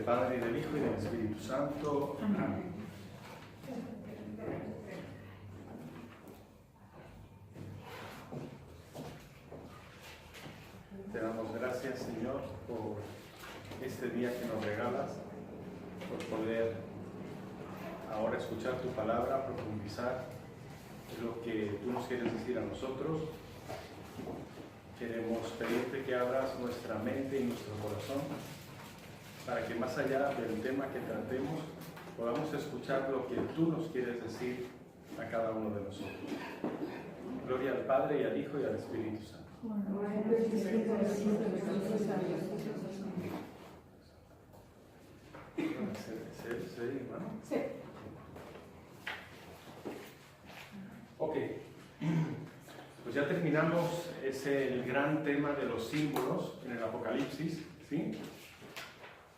Padre, y del Hijo, y del Espíritu Santo. Amén. Te damos gracias, Señor, por este día que nos regalas, por poder ahora escuchar tu palabra, profundizar en lo que tú nos quieres decir a nosotros. Queremos pedirte que abras nuestra mente y nuestro corazón para que más allá del tema que tratemos podamos escuchar lo que tú nos quieres decir a cada uno de nosotros. Gloria al Padre, y al Hijo, y al Espíritu Santo. Sí. Ok, pues ya terminamos el gran tema de los símbolos en el Apocalipsis, ¿sí?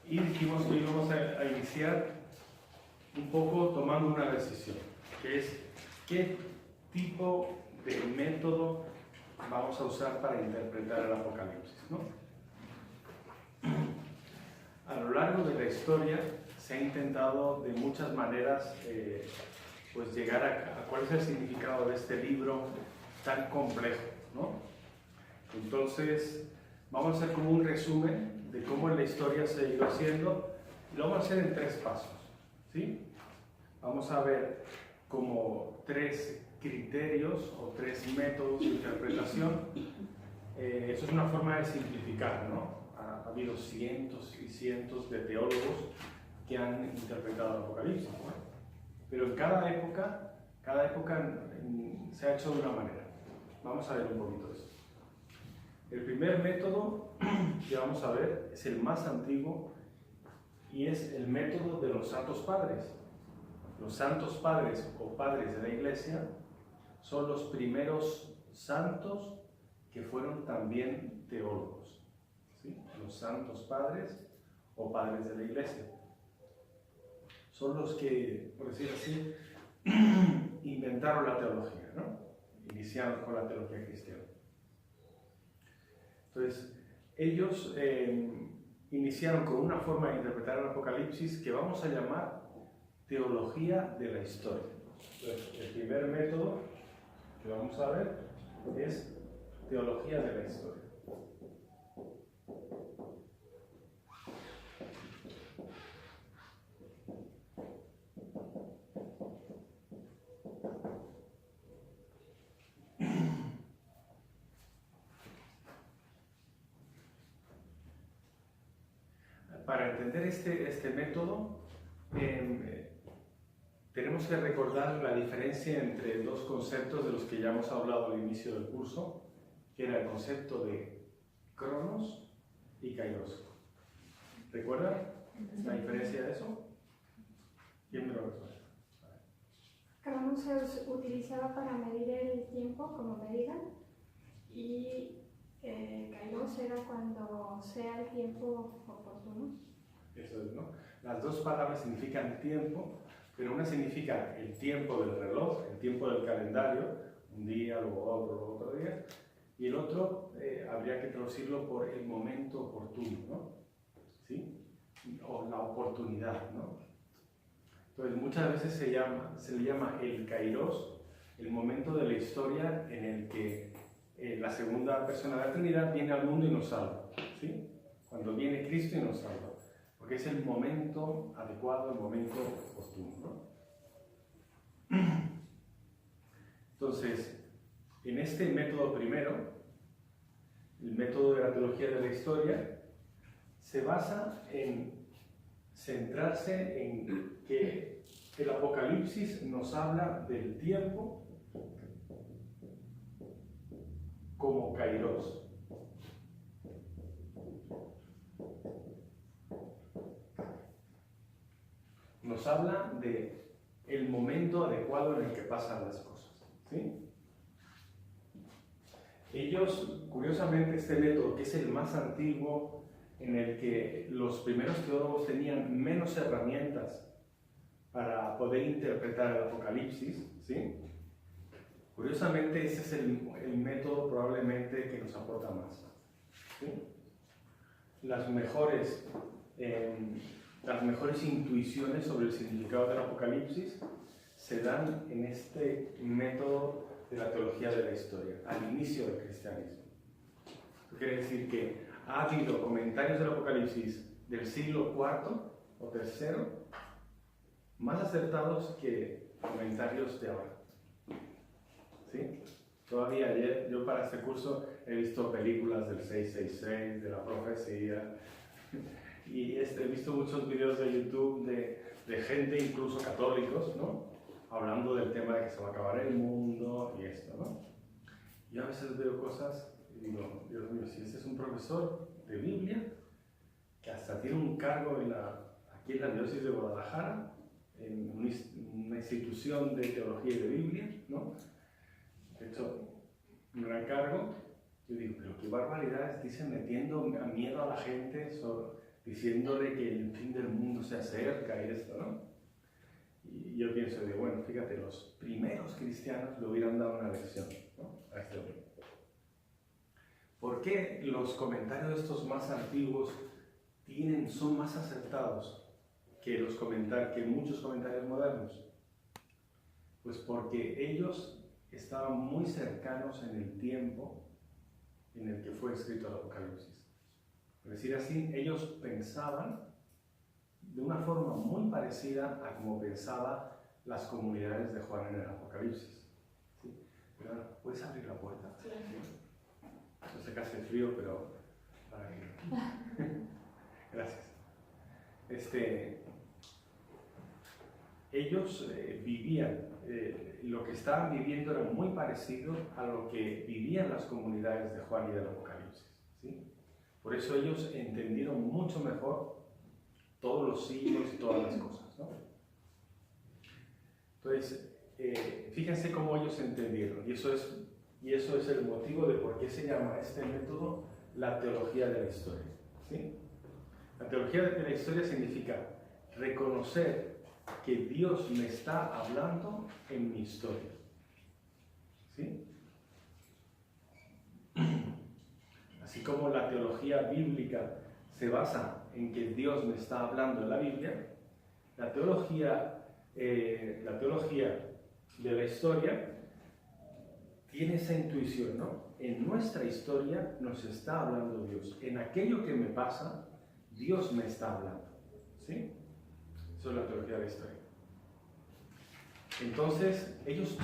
Y dijimos que íbamos a iniciar un poco tomando una decisión, que es qué tipo de método vamos a usar para interpretar el Apocalipsis, ¿no? A lo largo de la historia se ha intentado de muchas maneras pues llegar a cuál es el significado de este libro tan complejo, ¿no? Entonces vamos a hacer como un resumen de cómo en la historia se ha ido haciendo, y lo vamos a hacer en 3 pasos, ¿sí? Vamos a ver como 3 criterios o 3 métodos de interpretación. Eso es una forma de simplificar, ¿no? Ha habido cientos y cientos de teólogos que han interpretado el Apocalipsis, ¿no? Pero en cada época se ha hecho de una manera. Vamos a ver un poquito de eso. El primer método que vamos a ver es el más antiguo, y es el método de los santos padres. Los santos padres o padres de la Iglesia son los primeros santos que fueron también teólogos, ¿sí? Los santos padres o padres de la Iglesia son los que, por decir así, inventaron la teología, ¿no? Iniciaron con la teología cristiana. Entonces, ellos iniciaron con una forma de interpretar el Apocalipsis que vamos a llamar teología de la historia. Entonces, el primer método que vamos a ver es teología de la historia. Para entender este método, tenemos que recordar la diferencia entre 2 conceptos de los que ya hemos hablado al inicio del curso, que era el concepto de Cronos y Kairos. ¿Recuerdan la diferencia de eso? ¿Quién me lo recuerda? Cronos se utilizaba para medir el tiempo como medida, y Kairos era cuando sea el tiempo oportuno. Eso es, ¿no? Las 2 palabras significan tiempo, pero una significa el tiempo del reloj, el tiempo del calendario, un día, luego otro día, y el otro habría que traducirlo por el momento oportuno, ¿no? ¿Sí? O la oportunidad, ¿no? Entonces muchas veces se le llama el Kairos, el momento de la historia en el que la segunda persona de la Trinidad viene al mundo y nos salva, ¿sí? Cuando viene Cristo y nos salva, porque es el momento adecuado, el momento oportuno, ¿no? Entonces, en este método primero, el método de la teología de la historia, se basa en centrarse en que el Apocalipsis nos habla del tiempo como Kairos. Nos habla de el momento adecuado en el que pasan las cosas, ¿sí? Ellos, curiosamente, este método, que es el más antiguo, en el que los primeros teólogos tenían menos herramientas para poder interpretar el Apocalipsis, ¿sí? Curiosamente, ese es el método probablemente que nos aporta más, ¿sí? Las mejores las mejores intuiciones sobre el significado del Apocalipsis se dan en este método de la teología de la historia, al inicio del cristianismo. Esto quiere decir que ha habido comentarios del Apocalipsis del siglo IV o III más acertados que comentarios de ahora. ¿Sí? Todavía ayer, yo para este curso he visto películas del 666, de la profecía, y he visto muchos videos de YouTube de gente, incluso católicos, ¿no? Hablando del tema de que se va a acabar el mundo y esto, ¿no? Yo a veces veo cosas y digo, Dios mío, si este es un profesor de Biblia, que hasta tiene un cargo aquí en la diócesis de Guadalajara, en una institución de teología y de Biblia, ¿no? De hecho, un gran cargo, yo digo, pero qué barbaridades dicen, metiendo miedo a la gente, diciéndole que el fin del mundo se acerca y esto, ¿no? Y yo pienso, digo, bueno, fíjate, los primeros cristianos le hubieran dado una lección, ¿no? A este hombre. ¿Por qué los comentarios de estos más antiguos son más acertados que muchos comentarios modernos? Pues porque ellos estaban muy cercanos en el tiempo en el que fue escrito el Apocalipsis. Por decir así, ellos pensaban de una forma muy parecida a como pensaban las comunidades de Juan en el Apocalipsis. ¿Sí? Pero, ¿puedes abrir la puerta? Sí. No sé que hace frío, pero para que... Gracias. Ellos vivían, lo que estaban viviendo era muy parecido a lo que vivían las comunidades de Juan y del Apocalipsis. ¿Sí? Por eso ellos entendieron mucho mejor todos los signos y todas las cosas, ¿no? Entonces, fíjense cómo ellos entendieron, y eso es el motivo de por qué se llama este método la teología de la historia. ¿Sí? La teología de la historia significa reconocer que Dios me está hablando en mi historia. ¿Sí? Así como la teología bíblica se basa en que Dios me está hablando en la Biblia, la teología de la historia tiene esa intuición, ¿no? En nuestra historia nos está hablando Dios. En aquello que me pasa, Dios me está hablando. ¿Sí? Eso es la teología de la historia. Entonces, ellos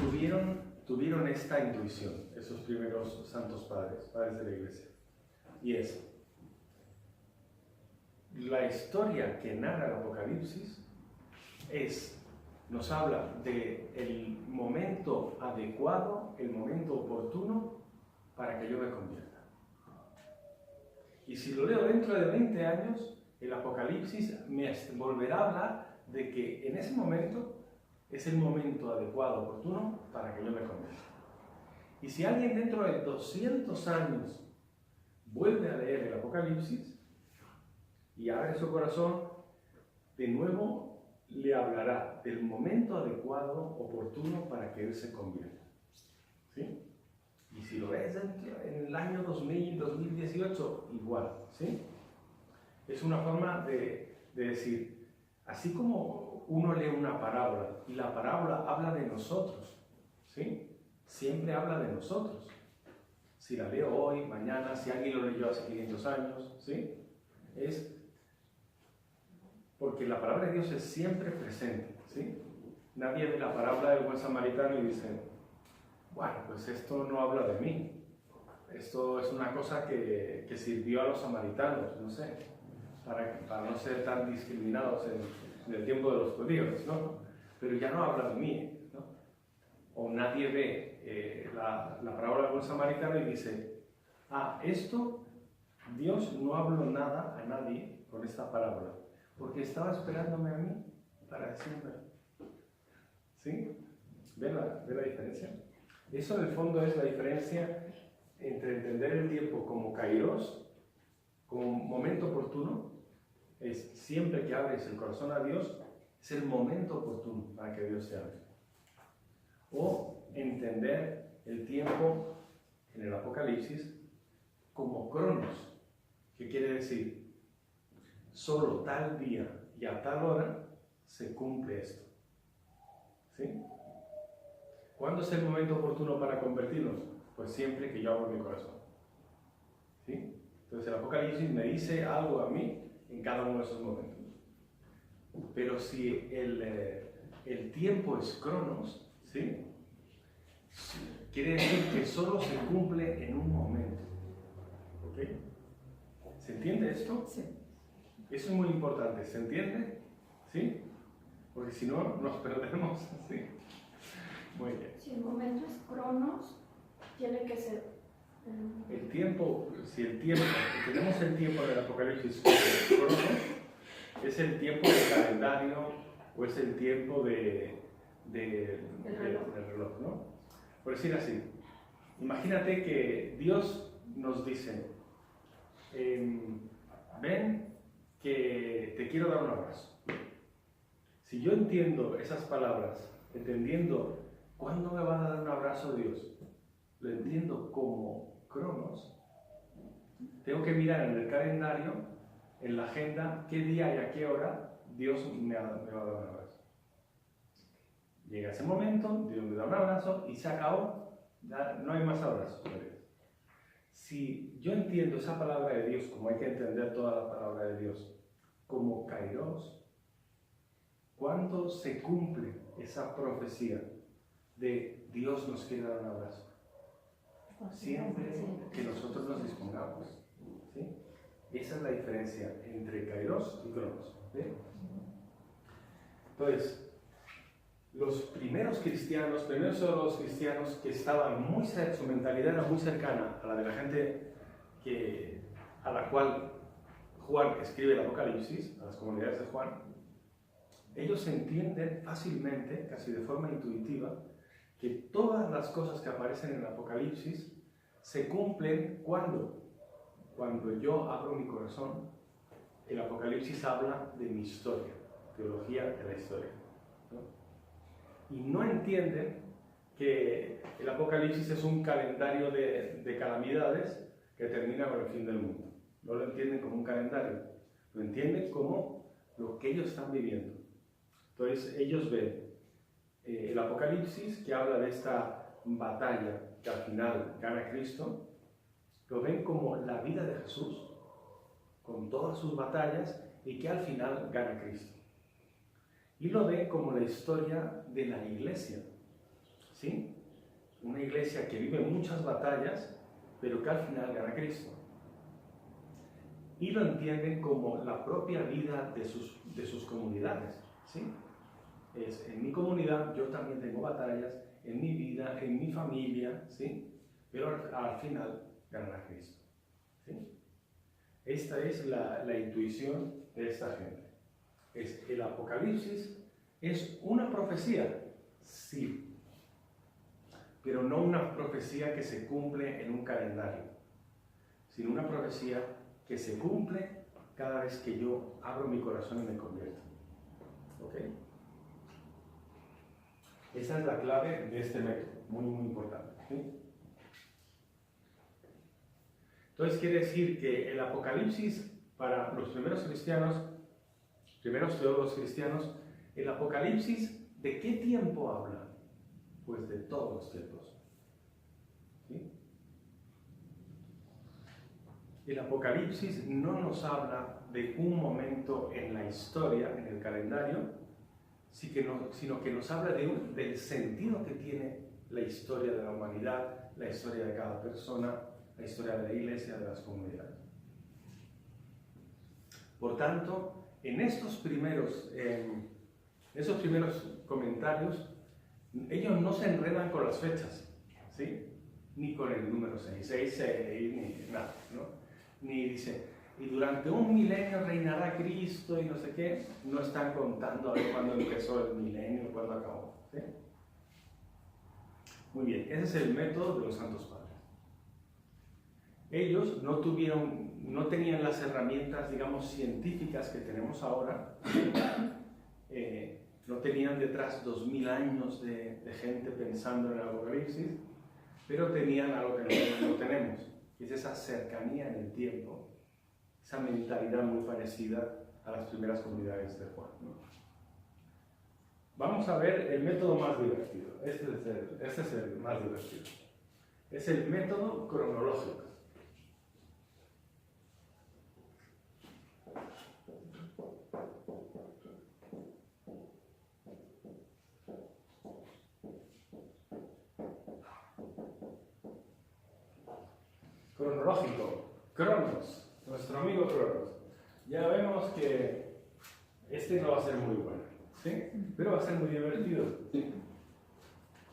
tuvieron esta intuición, esos primeros santos padres de la iglesia. Y es, la historia que narra el Apocalipsis nos habla del momento adecuado, el momento oportuno para que yo me convierta. Y si lo leo dentro de 20 años, el Apocalipsis me volverá a hablar de que en ese momento es el momento adecuado, oportuno, para que yo me convierta. Y si alguien dentro de 200 años vuelve a leer el Apocalipsis y abre su corazón, de nuevo le hablará del momento adecuado, oportuno, para que él se convierta. ¿Sí? Y si lo ves en el año 2000, 2018, igual. ¿Sí? Es una forma de decir, así como uno lee una parábola y la parábola habla de nosotros, ¿sí? Siempre habla de nosotros. Si la leo hoy, mañana, si alguien lo leyó hace 500 años, ¿sí? Es porque la palabra de Dios es siempre presente, ¿sí? Nadie ve la parábola del buen samaritano y dice, bueno, pues esto no habla de mí. Esto es una cosa que sirvió a los samaritanos, no sé, para no ser tan discriminados en el tiempo de los judíos, ¿no? Pero ya no habla de mí, ¿no? O nadie ve la parábola del buen samaritano y dice, esto, Dios no habló nada a nadie con esta parábola, porque estaba esperándome a mí para decirme. ¿Sí? ¿Ve la diferencia? Eso en el fondo es la diferencia entre entender el tiempo como kairos, como momento oportuno, es siempre que abres el corazón a Dios, es el momento oportuno para que Dios te hable. O entender el tiempo en el Apocalipsis como cronos, que quiere decir solo tal día y a tal hora se cumple esto. ¿Sí? ¿Cuándo es el momento oportuno para convertirnos? Pues siempre que yo abro mi corazón. ¿Sí? Entonces el Apocalipsis me dice algo a mí en cada uno de esos momentos. Pero si el tiempo es cronos, ¿sí? Quiere decir que solo se cumple en un momento. ¿Ok? ¿Se entiende esto? Sí. Eso es muy importante. ¿Se entiende? ¿Sí? Porque si no, nos perdemos. ¿Sí? Muy bien. Si el momento es cronos, tiene que ser... El tiempo, si tenemos el tiempo del Apocalipsis cronos, es el tiempo del calendario o es el tiempo del reloj, ¿no? Por decir así, imagínate que Dios nos dice, ven que te quiero dar un abrazo. Si yo entiendo esas palabras, entendiendo cuándo me va a dar un abrazo Dios, lo entiendo como cronos, tengo que mirar en el calendario, en la agenda, qué día y a qué hora Dios me va a dar un abrazo. Llega ese momento, Dios me da un abrazo y se acabó, ya no hay más abrazos. Si yo entiendo esa palabra de Dios, como hay que entender toda la palabra de Dios, como kairos, ¿cuándo se cumple esa profecía de Dios nos quiere dar un abrazo? Siempre que nosotros nos dispongamos. ¿Sí? Esa es la diferencia entre kairos y cronos. ¿Sí? Entonces, los primeros cristianos que estaban muy cerca, su mentalidad era muy cercana a la de la gente a la cual Juan escribe el Apocalipsis, a las comunidades de Juan, ellos entienden fácilmente, casi de forma intuitiva, que todas las cosas que aparecen en el Apocalipsis se cumplen cuando yo abro mi corazón. El Apocalipsis habla de mi historia, teología de la historia, ¿no? Y no entienden que el Apocalipsis es un calendario de calamidades que termina con el fin del mundo. No lo entienden como un calendario, lo entienden como lo que ellos están viviendo. Entonces ellos ven el Apocalipsis, que habla de esta batalla que al final gana Cristo, lo ven como la vida de Jesús, con todas sus batallas, y que al final gana Cristo. Y lo ven como la historia de la iglesia, ¿sí? Una iglesia que vive muchas batallas, pero que al final gana Cristo. Y lo entienden como la propia vida de sus comunidades, ¿sí? En mi comunidad yo también tengo batallas, en mi vida, en mi familia, ¿sí? Pero al final ganará Cristo, ¿sí? Esta es la intuición de esta gente. El Apocalipsis es una profecía, sí, pero no una profecía que se cumple en un calendario, sino una profecía que se cumple cada vez que yo abro mi corazón y me convierto. ¿Ok? Esa es la clave de este método, muy, muy importante, ¿sí? Entonces quiere decir que el Apocalipsis, para los primeros teólogos cristianos, el Apocalipsis, ¿de qué tiempo habla? Pues de todos los tiempos. ¿Sí? El Apocalipsis no nos habla de un momento en la historia, en el calendario, sino que nos habla del sentido que tiene la historia de la humanidad, la historia de cada persona, la historia de la iglesia, de las comunidades. Por tanto, en esos primeros comentarios, ellos no se enredan con las fechas, ¿sí? Ni con el número 666, ni nada, ¿no? Ni dice, y durante un milenio reinará Cristo y no sé qué. No están contando a ver cuándo empezó el milenio, cuándo acabó, ¿sí? Muy bien, ese es el método de los santos padres. Ellos no tenían las herramientas, digamos, científicas que tenemos ahora. No tenían detrás 2000 años de gente pensando en el Apocalipsis, pero tenían algo que nosotros no tenemos, que es esa cercanía en el tiempo, esa mentalidad muy parecida a las primeras comunidades de Juan, ¿no? Vamos a ver el método más divertido. Este es el más divertido. Es el método cronológico. Cronológico. Cronos, nuestro amigo Cronos. Ya vemos que este no va a ser muy bueno, ¿sí? Pero va a ser muy divertido, ¿sí?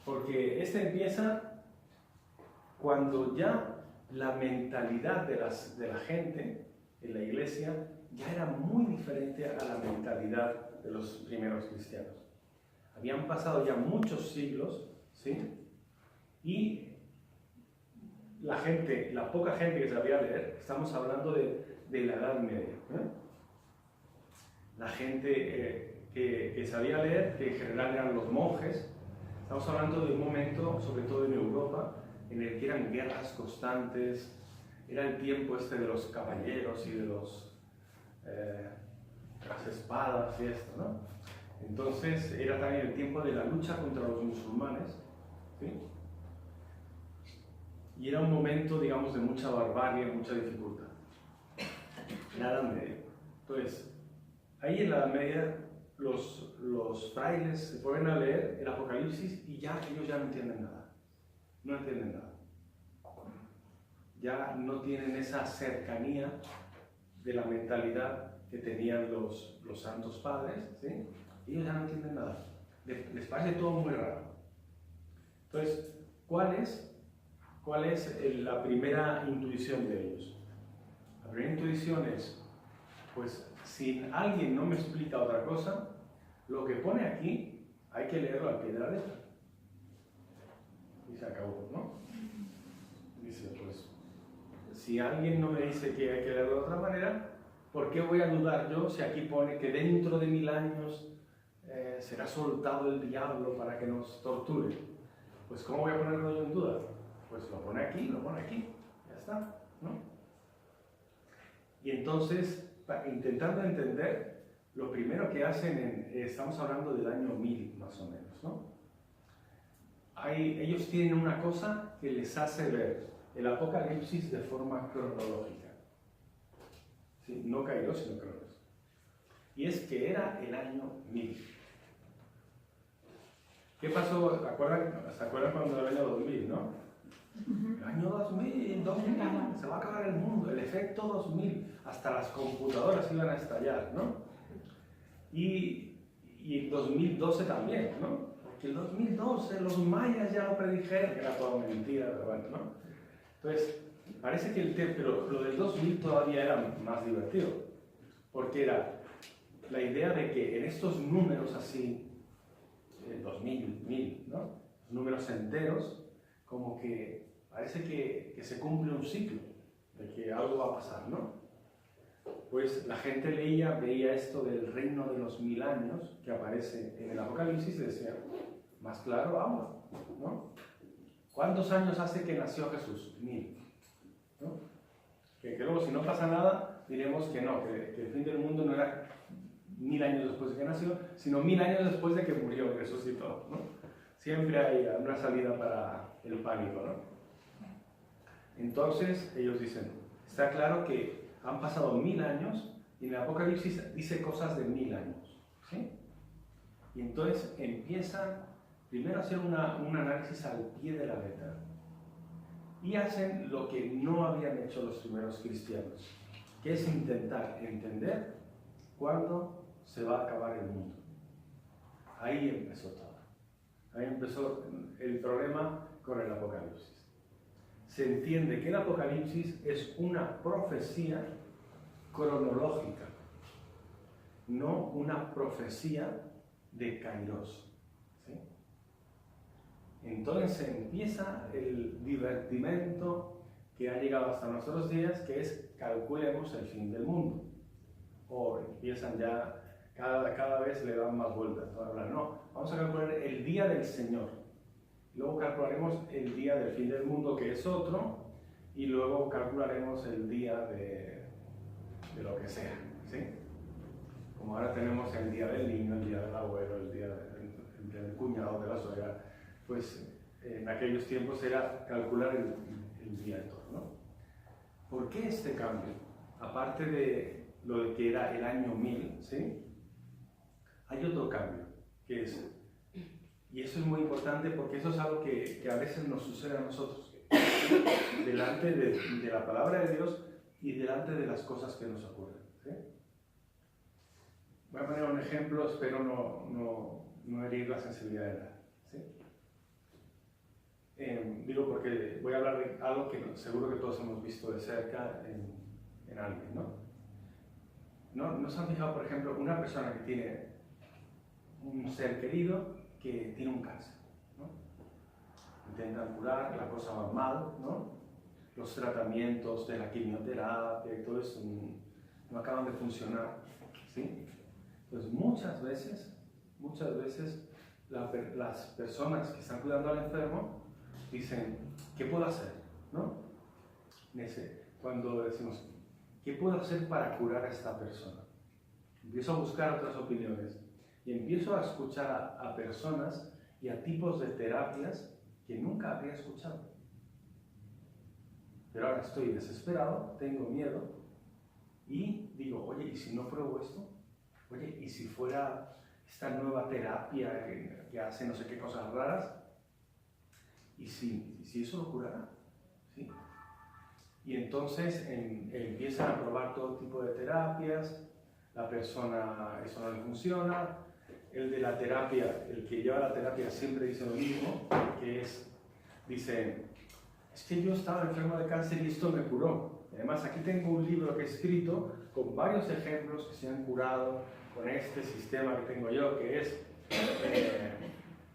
Porque este empieza cuando ya la mentalidad de la gente en la iglesia ya era muy diferente a la mentalidad de los primeros cristianos. Habían pasado ya muchos siglos, ¿sí? Y la poca gente que sabía leer, estamos hablando de la Edad Media, ¿eh? La gente que sabía leer, que en general eran los monjes. Estamos hablando de un momento, sobre todo en Europa, en el que eran guerras constantes, era el tiempo este de los caballeros y de las espadas y esto, ¿no? Entonces era también el tiempo de la lucha contra los musulmanes, ¿sí? Y era un momento, digamos, de mucha barbarie, mucha dificultad. La Edad Media. Entonces, ahí en la Edad Media los frailes se ponen a leer el Apocalipsis y ellos ya no entienden nada. No entienden nada. Ya no tienen esa cercanía de la mentalidad que tenían los santos padres, ¿sí? Ellos ya no entienden nada. Les parece todo muy raro. Entonces, ¿cuál es la primera intuición de ellos? La primera intuición es, pues, si alguien no me explica otra cosa, lo que pone aquí hay que leerlo al pie de la letra. Y se acabó, ¿no? Dice, pues, si alguien no me dice que hay que leerlo de otra manera, ¿por qué voy a dudar yo si aquí pone que dentro de 1000 años será soltado el diablo para que nos torture? Pues, ¿cómo voy a ponerlo yo en duda? Pues lo pone aquí, ya está, ¿no? Y entonces, intentando entender, lo primero que hacen, estamos hablando del año 1000 más o menos, ¿no? Ellos tienen una cosa que les hace ver el Apocalipsis de forma cronológica, ¿sí? No Kairos, sino Cronos. Y es que era el año 1000. ¿Qué pasó? ¿Se acuerdan cuando era el año 2000, no? El año 2000, se va a acabar el mundo, el efecto 2000, hasta las computadoras iban a estallar, ¿no? Y el 2012 también, ¿no? Porque el 2012 los mayas ya lo predijeron, que era toda mentira, pero bueno, ¿no? Entonces, parece que pero lo del 2000 todavía era más divertido, porque era la idea de que en estos números así, 2000, 1000, ¿no? Los números enteros, como que parece que se cumple un ciclo, de que algo va a pasar, ¿no? Pues la gente veía esto del reino de los 1000 años, que aparece en el Apocalipsis, y decía, más claro ahora, ¿no? ¿Cuántos años hace que nació Jesús? 1000, ¿no? Que luego, si no pasa nada, diremos que no, que el fin del mundo no era 1000 años después de que nació, sino 1000 años después de que murió y resucitó, ¿no? Siempre hay una salida para el pánico, ¿no? Entonces ellos dicen, está claro que han pasado 1000 años y en el Apocalipsis dice cosas de 1000 años, ¿sí? Y entonces empiezan primero a hacer un análisis al pie de la letra y hacen lo que no habían hecho los primeros cristianos, que es intentar entender cuándo se va a acabar el mundo. Ahí empezó todo. Ahí empezó el problema con el Apocalipsis. Se entiende que el Apocalipsis es una profecía cronológica, no una profecía de Kairos, ¿sí? Entonces empieza el divertimento que ha llegado hasta nuestros días, que es calculemos el fin del mundo. O empiezan ya, cada vez le dan más vueltas. No, vamos a calcular el día del Señor. Luego calcularemos el día del fin del mundo, que es otro, y luego calcularemos el día de lo que sea, ¿sí? Como ahora tenemos el día del niño, el día del abuelo, el día del cuñado, de la suegra, pues en aquellos tiempos era calcular el nieto, ¿no? ¿Por qué este cambio? Aparte de lo de que era el año 1000, ¿sí? Hay otro cambio, que es, y eso es muy importante porque eso es algo que a veces nos sucede a nosotros, delante de la palabra de Dios y delante de las cosas que nos ocurren, ¿sí? Voy a poner un ejemplo, espero no herir la sensibilidad de nadie, ¿sí? Digo porque voy a hablar de algo que seguro que todos hemos visto de cerca en alguien, ¿no? ¿No se han fijado, por ejemplo, una persona que tiene un ser querido que tiene un cáncer, ¿no? Intentan curar, la cosa va mal, ¿no? Los tratamientos de la quimioterapia y todo eso no acaban de funcionar, ¿sí? Entonces muchas veces las personas que están cuidando al enfermo dicen, ¿qué puedo hacer? ¿No? Cuando decimos, ¿qué puedo hacer para curar a esta persona? Empiezo a buscar otras opiniones y empiezo a escuchar a personas y a tipos de terapias que nunca habría escuchado. Pero ahora estoy desesperado, tengo miedo y digo, oye, ¿y si no pruebo esto? Oye, ¿y si fuera esta nueva terapia que hace no sé qué cosas raras? ¿Y si eso lo curara? ¿Sí? Y entonces empiezan a probar todo tipo de terapias, la persona, eso no le funciona, el de la terapia, el que lleva la terapia siempre dice lo mismo, que dice, es que yo estaba enfermo de cáncer y esto me curó. Y además aquí tengo un libro que he escrito con varios ejemplos que se han curado con este sistema que tengo yo, que es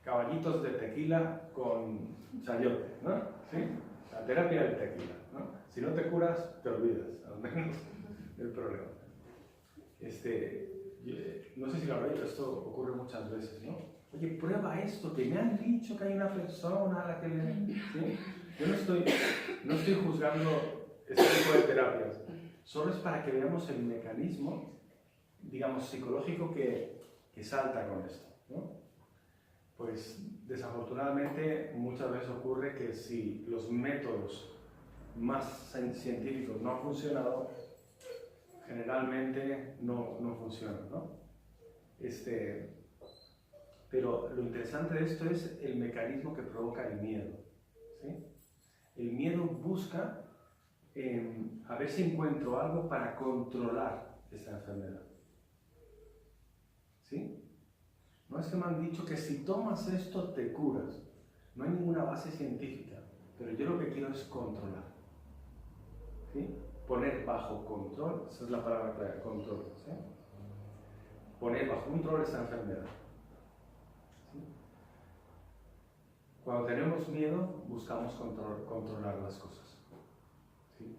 caballitos de tequila con chayote, ¿no? ¿Sí? La terapia del tequila, ¿no? Si no te curas, te olvidas, al menos el problema. No sé si lo habréis, esto ocurre muchas veces, ¿no? Oye, prueba esto, que me han dicho que hay una persona a la que le... ¿sí? Yo no estoy juzgando este tipo de terapias, solo es para que veamos el mecanismo, digamos, psicológico que salta con esto, ¿no? Pues desafortunadamente muchas veces ocurre que si los métodos más científicos no han funcionado, generalmente no funcionan, ¿no? Pero lo interesante de esto es el mecanismo que provoca el miedo, ¿sí? El miedo busca a ver si encuentro algo para controlar esta enfermedad, ¿sí? No es que me han dicho que si tomas esto te curas. No hay ninguna base científica, pero yo lo que quiero es controlar, ¿sí? Poner bajo control, esa es la palabra clave, control, ¿sí? Poner bajo control esta enfermedad, ¿sí? Cuando tenemos miedo, buscamos controlar las cosas, ¿sí?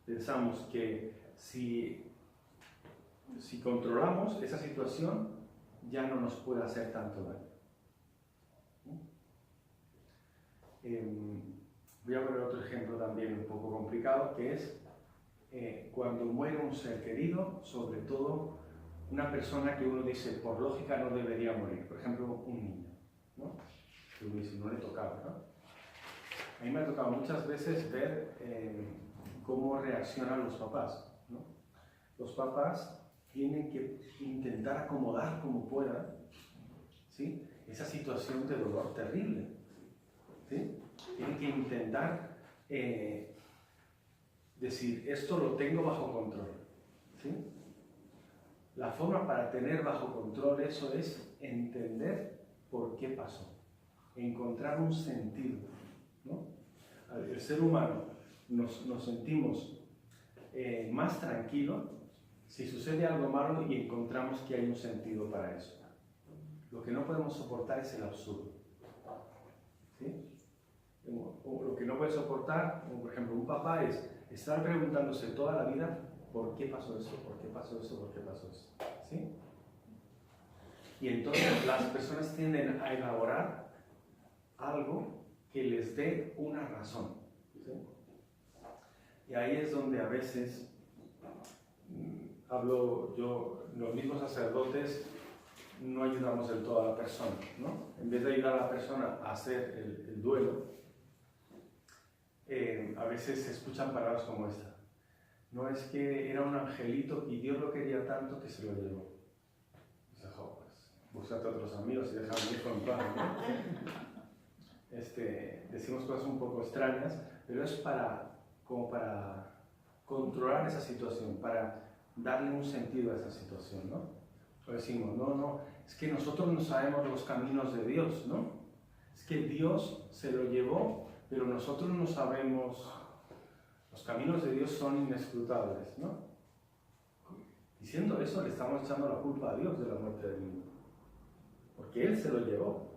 Pensamos que si controlamos esa situación, ya no nos puede hacer tanto daño. Voy a poner otro ejemplo también un poco complicado, que es cuando muere un ser querido, sobre todo una persona que uno dice, por lógica no debería morir, por ejemplo, un niño, ¿no? Que uno dice, no le tocaba, ¿no? A mí me ha tocado muchas veces ver cómo reaccionan los papás, ¿no? Los papás tienen que intentar acomodar como puedan, ¿sí? Esa situación de dolor terrible, ¿sí? Tienen que intentar decir, esto lo tengo bajo control, ¿sí? La forma para tener bajo control eso es entender por qué pasó, encontrar un sentido, ¿no? El ser humano nos sentimos más tranquilos si sucede algo malo y encontramos que hay un sentido para eso. Lo que no podemos soportar es el absurdo, ¿sí? Lo que no puede soportar, como por ejemplo un papá, es estar preguntándose toda la vida ¿por qué pasó esto? ¿Por qué pasó esto? ¿Por qué pasó esto? ¿Sí? Y entonces las personas tienden a elaborar algo que les dé una razón, ¿sí? Y ahí es donde a veces los mismos sacerdotes no ayudamos del todo a la persona, ¿no? En vez de ayudar a la persona a hacer el duelo, a veces se escuchan palabras como esta. No, es que era un angelito y Dios lo quería tanto que se lo llevó. Dice, pues, búscate otros amigos y déjame ir con paz, ¿no? Decimos cosas un poco extrañas, pero es como para controlar esa situación, para darle un sentido a esa situación, ¿no? O decimos, no, es que nosotros no sabemos los caminos de Dios, ¿no? Es que Dios se lo llevó, pero nosotros no sabemos, los caminos de Dios son inescrutables, ¿no? Diciendo eso le estamos echando la culpa a Dios de la muerte del niño, porque Él se lo llevó,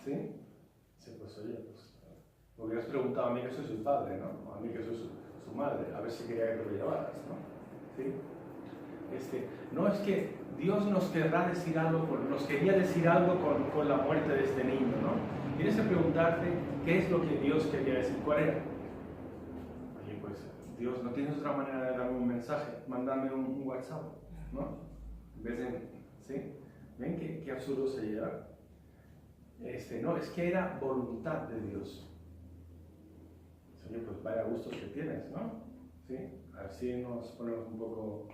¿sí? Dice, pues oye, me hubieras preguntado a mí que soy su padre, ¿no? A mí que soy su madre, a ver si quería que lo llevaras, ¿no? ¿Sí? No, es que Dios nos querría decir algo con la muerte de este niño, ¿no? Tienes que preguntarte qué es lo que Dios quería decir, cuál era. Oye, pues Dios, ¿no tienes otra manera de darme un mensaje? Mándame un WhatsApp, ¿no? En vez de, ¿sí? ¿Ven qué absurdo se lleva? No, es que era voluntad de Dios. Oye, pues vaya gustos que tienes, ¿no? ¿Sí? Así nos ponemos un poco...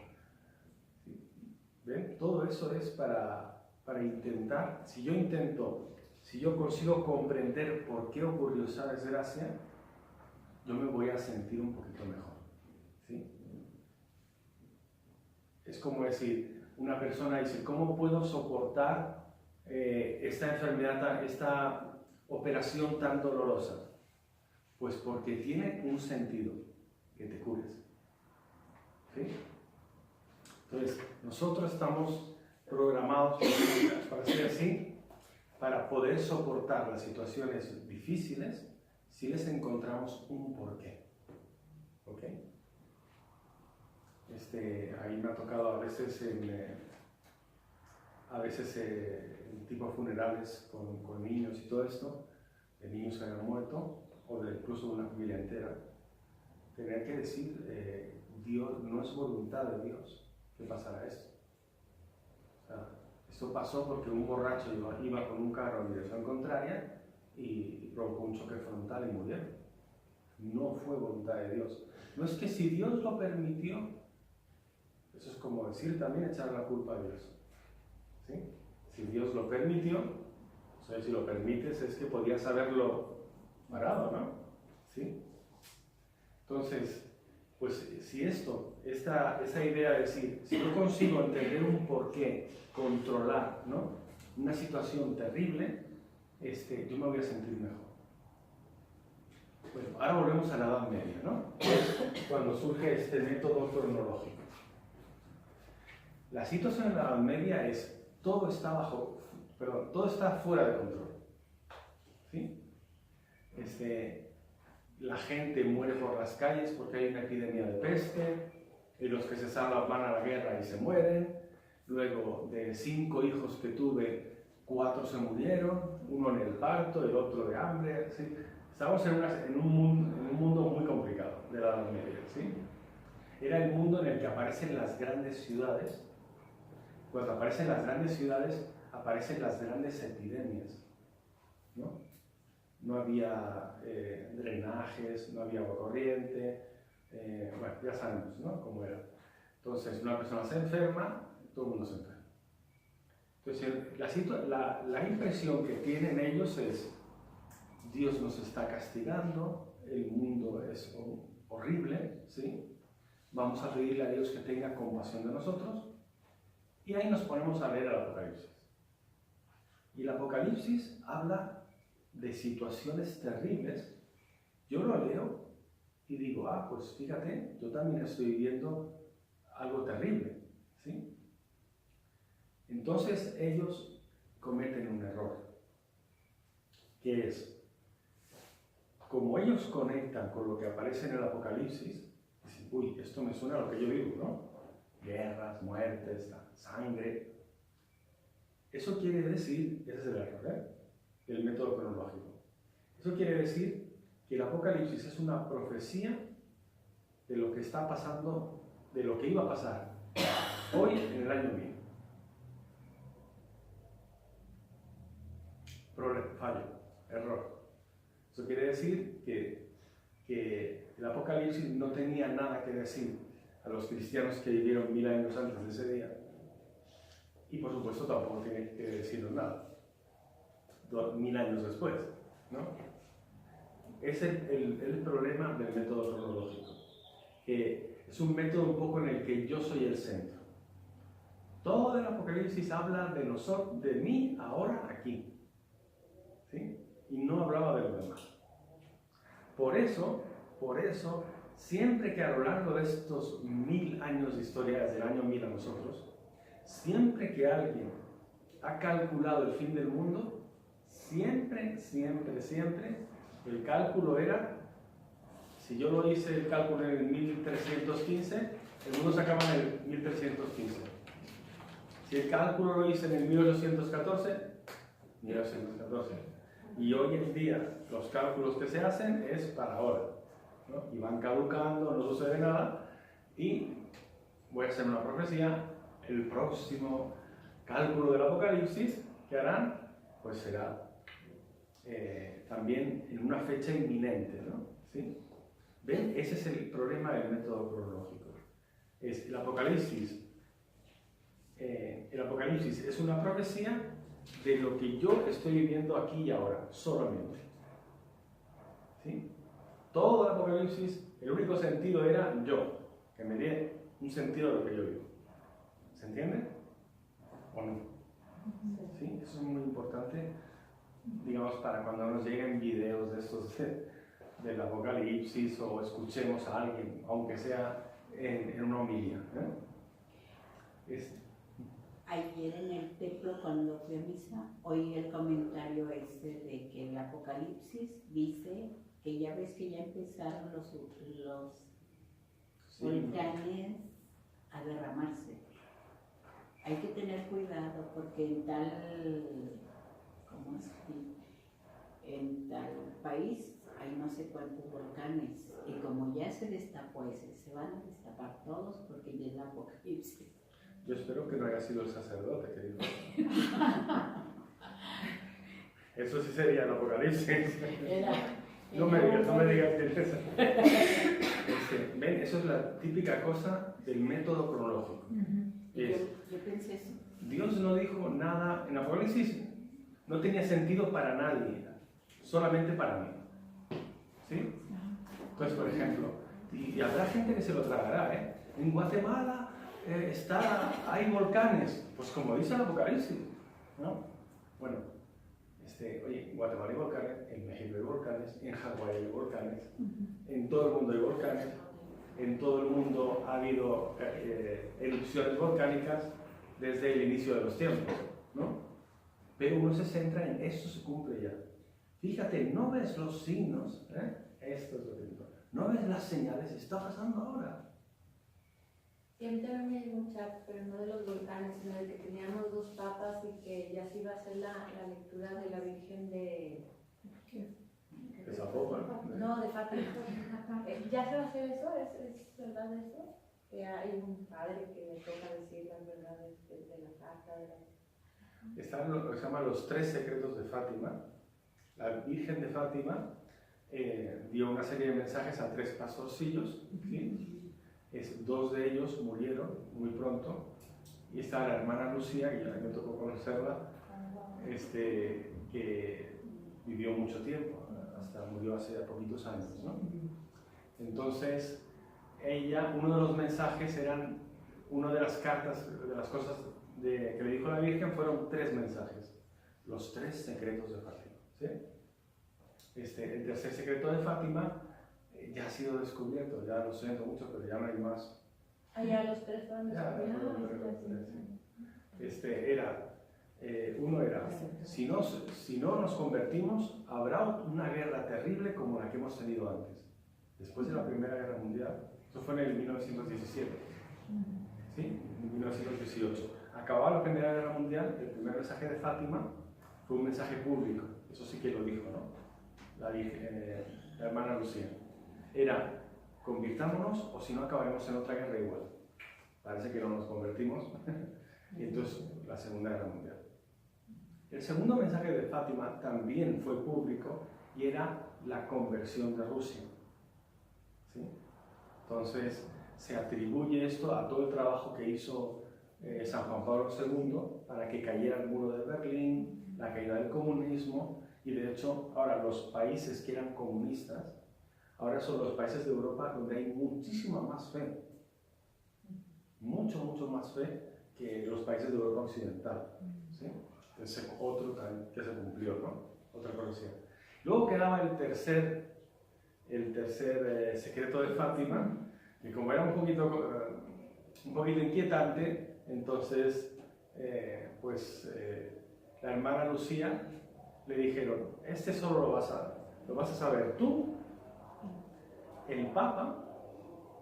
¿Ven? Todo eso es para intentar, si yo consigo comprender por qué ocurrió esa desgracia, yo me voy a sentir un poquito mejor, ¿sí? Es como decir, una persona dice, ¿cómo puedo soportar esta enfermedad, esta operación tan dolorosa? Pues porque tiene un sentido, que te cures, ¿sí? Entonces, nosotros estamos programados, para ser así, para poder soportar las situaciones difíciles si les encontramos un porqué. ¿Ok? Ahí me ha tocado a veces en tipo funerales con niños y todo esto, de niños que hayan muerto, o incluso de una familia entera, tener que decir, Dios, no es voluntad de Dios que pasara esto. O sea, esto pasó porque un borracho iba con un carro en dirección contraria y provocó un choque frontal y murieron. No fue voluntad de Dios. No es que si Dios lo permitió, eso es como decir también echar la culpa a Dios. ¿Sí? Si Dios lo permitió, o sea, si lo permites es que podías haberlo parado, ¿no? ¿Sí? Entonces, pues si esa idea de decir, si yo consigo entender un porqué, controlar, ¿no?, una situación terrible, yo me voy a sentir mejor. Bueno, ahora volvemos a la Edad Media, ¿no? Cuando surge este método cronológico. La situación en la Edad Media es, todo está fuera de control, ¿sí? La gente muere por las calles porque hay una epidemia de peste, y los que se salvan van a la guerra y se mueren. Luego, de 5 hijos que tuve, 4 se murieron, uno en el parto, el otro de hambre, ¿sí? Estamos en un mundo muy complicado de la Edad Media, ¿sí? Era el mundo en el que aparecen las grandes ciudades. Cuando aparecen las grandes ciudades, aparecen las grandes epidemias, ¿no? No había drenajes, no había agua corriente, bueno, ya sabemos, ¿no?, cómo era. Entonces, una persona se enferma, todo el mundo se enferma. Entonces, la impresión que tienen ellos es, Dios nos está castigando, el mundo es horrible, ¿sí? Vamos a pedirle a Dios que tenga compasión de nosotros, y ahí nos ponemos a leer el Apocalipsis. Y el Apocalipsis habla de situaciones terribles. Yo lo leo y digo, pues fíjate, yo también estoy viviendo algo terrible, ¿sí? Entonces ellos cometen un error, que es, como ellos conectan con lo que aparece en el Apocalipsis, dicen, uy, esto me suena a lo que yo vivo, ¿no? Guerras, muertes, sangre. Eso quiere decir, ese es el error, el método cronológico. Eso quiere decir que el Apocalipsis es una profecía de lo que está pasando, de lo que iba a pasar hoy en el año 1000. Fallo, error. Eso quiere decir que el Apocalipsis no tenía nada que decir a los cristianos que vivieron 1000 años antes de ese día. Y por supuesto tampoco tiene que decirnos nada 1000 años después, ¿no? Es el problema del método cronológico, que es un método un poco en el que yo soy el centro. Todo el Apocalipsis habla de nosotros, de mí, ahora, aquí, ¿sí? Y no hablaba de lo demás. Por eso, siempre que a lo largo de estos 1000 años de historia, desde el año 1000 a nosotros, siempre que alguien ha calculado el fin del mundo, siempre, el cálculo era, si yo lo hice el cálculo en el 1315, el mundo se acaba en el 1315. Si el cálculo lo hice en el 1814, 1814. Y hoy en día los cálculos que se hacen es para ahora, ¿no? Y van caducando, no sucede nada, y voy a hacer una profecía, el próximo cálculo del Apocalipsis que harán, pues será también en una fecha inminente, ¿no? ¿Sí? ¿Ven? Ese es el problema del método cronológico. El Apocalipsis es una profecía de lo que yo estoy viviendo aquí y ahora, solamente. ¿Sí? Todo el Apocalipsis, el único sentido era yo, que me dé un sentido de lo que yo vivo. ¿Se entiende? ¿O no? ¿Sí? Eso es muy importante, digamos, para cuando nos lleguen videos de estos del Apocalipsis o escuchemos a alguien, aunque sea en una homilía. Ayer en el templo, cuando fui a misa, oí el comentario ese de que el Apocalipsis dice que ya ves que ya empezaron los volcanes a derramarse. Hay que tener cuidado porque en tal país hay no sé cuántos volcanes y como ya se destapó ese, se van a destapar todos porque ya es el Apocalipsis. Yo espero que no haya sido el sacerdote, querido. Eso sí sería el Apocalipsis. No me digas que es eso. ¿Ven? Eso es la típica cosa del método cronológico. Yo pensé eso. Dios no dijo nada en Apocalipsis, no tenía sentido para nadie, solamente para mí. ¿Sí? Entonces, por ejemplo, y habrá gente que se lo tragará, ¿eh? En Guatemala hay volcanes, pues como dice el Apocalipsis, ¿no? Bueno, oye, en Guatemala hay volcanes, en México hay volcanes, en Hawái hay volcanes, en todo el mundo hay volcanes, en todo el mundo ha habido erupciones volcánicas desde el inicio de los tiempos, ¿no? Pero uno se centra en eso, se cumple ya. Fíjate, no ves los signos, esto es lo que digo, no ves las señales, está pasando ahora. Siempre me llegó un chat, pero no de los volcanes, sino de que teníamos 2 papas y que ya se iba a hacer la lectura de la Virgen de... ¿De Zapopan? No, de Fátima. ¿Ya se va a hacer eso? ¿Es verdad eso? Que hay un padre que le toca decir las verdades de la carta. Están lo que se llama los 3 secretos de Fátima. La Virgen de Fátima dio una serie de mensajes a 3 pastorcillos, ¿sí? 2 de ellos murieron muy pronto, y está la hermana Lucía, que ya me tocó conocerla, que vivió mucho tiempo, hasta murió hace poquitos años, ¿no? Entonces, uno de los mensajes eran, una de las cartas, de las cosas que le dijo la Virgen fueron 3 mensajes, los 3 secretos de Fátima, ¿sí? El tercer secreto de Fátima ya ha sido descubierto, ya lo siento mucho, pero ya no hay más. Ya los 3 fueron descubiertos. Uno era, si no nos convertimos, habrá una guerra terrible como la que hemos tenido antes. Después de la Primera Guerra Mundial, eso fue en el 1917, ¿sí? En 1918. Acababa la Primera Guerra Mundial, el primer mensaje de Fátima fue un mensaje público, eso sí que lo dijo, ¿no? La hermana Lucía. Era, convirtámonos o si no acabaremos en otra guerra igual. parece que no nos convertimos, y entonces la Segunda Guerra Mundial. El segundo mensaje de Fátima también fue público y era la conversión de Rusia. ¿Sí? Entonces se atribuye esto a todo el trabajo que hizo San Juan Pablo II para que cayera el muro de Berlín, la caída del comunismo, y de hecho ahora los países que eran comunistas, ahora son los países de Europa donde hay muchísima más fe, mucho más fe que los países de Europa occidental. ¿Sí? Entonces, otro también que se cumplió, ¿no? Otra profecía. Luego quedaba el tercer secreto de Fátima, que como era un poquito inquietante, entonces la hermana Lucía le dijeron, este solo lo vas a saber tú, el Papa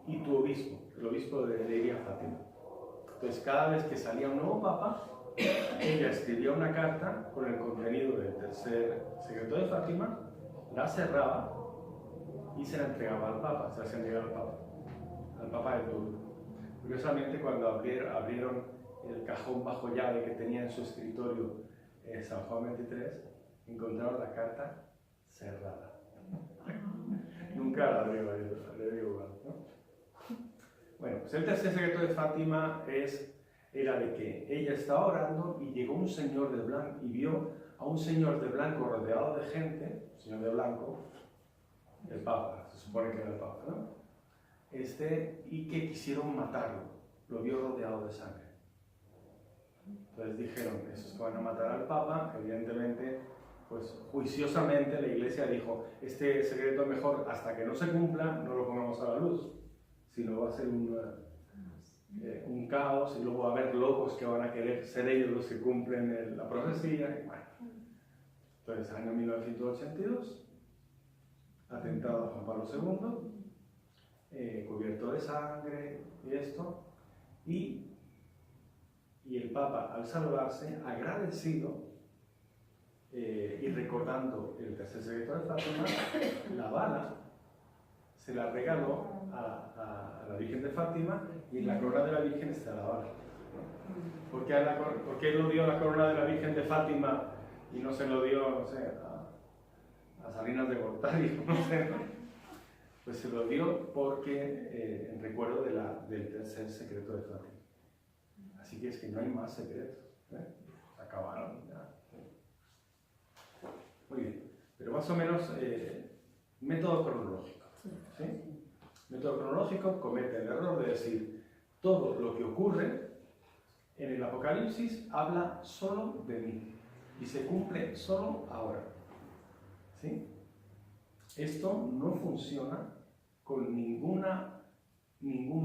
y tu obispo, el obispo de Iria Fátima. Entonces cada vez que salía un nuevo Papa, ella escribía una carta con el contenido del tercer secreto de Fátima, la cerraba y se la entregaba al Papa, se la hacía llegar al Papa de turno. Curiosamente, cuando abrieron el cajón bajo llave que tenía en su escritorio San Juan XXIII, encontraron la carta cerrada. Nunca la abrió, ¿no? Bueno, pues el tercer secreto de Fátima era de que ella estaba orando y llegó un señor de blanco y vio a un señor de blanco rodeado de gente, señor de blanco, el Papa, se supone que era el Papa, ¿no? Y que quisieron matarlo, lo vio rodeado de sangre. Entonces dijeron, esos que van a matar al Papa, evidentemente, pues juiciosamente la Iglesia dijo, este secreto mejor hasta que no se cumpla, no lo pongamos a la luz, sino va a ser un caos y luego va a haber locos que van a querer ser ellos los que cumplen la profecía. Y bueno. Entonces, año 1982, atentado a Juan Pablo II, cubierto de sangre y esto, y el Papa, al salvarse, agradecido y recordando el tercer secreto de Fátima, la bala se la regaló a la Virgen de Fátima y en la corona de la Virgen está la bala. ¿Por qué lo dio la corona de la Virgen de Fátima y no se lo dio, no sé, a Salinas de Gortari, no sé, ¿no? Pues se lo dio porque en recuerdo del tercer secreto de Fátima. Así que es que no hay más secretos, ¿eh? Se acabaron ya. Muy bien, pero más o menos método cronológico. ¿Sí? Método cronológico comete el error de decir todo lo que ocurre en el Apocalipsis habla solo de mí y se cumple solo ahora. ¿Sí? Esto no funciona con ningún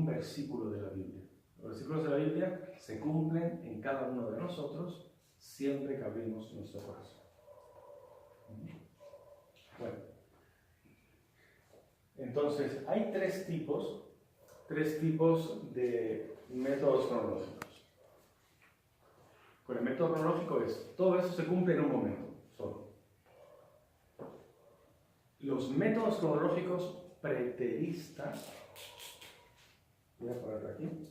versículo de la Biblia. Los versículos de la Biblia se cumplen en cada uno de nosotros siempre que abrimos nuestro corazón. Bueno, entonces hay tres tipos de métodos cronológicos. Con el método cronológico todo eso se cumple en un momento solo. Los métodos cronológicos preteristas, voy a ponerlo aquí.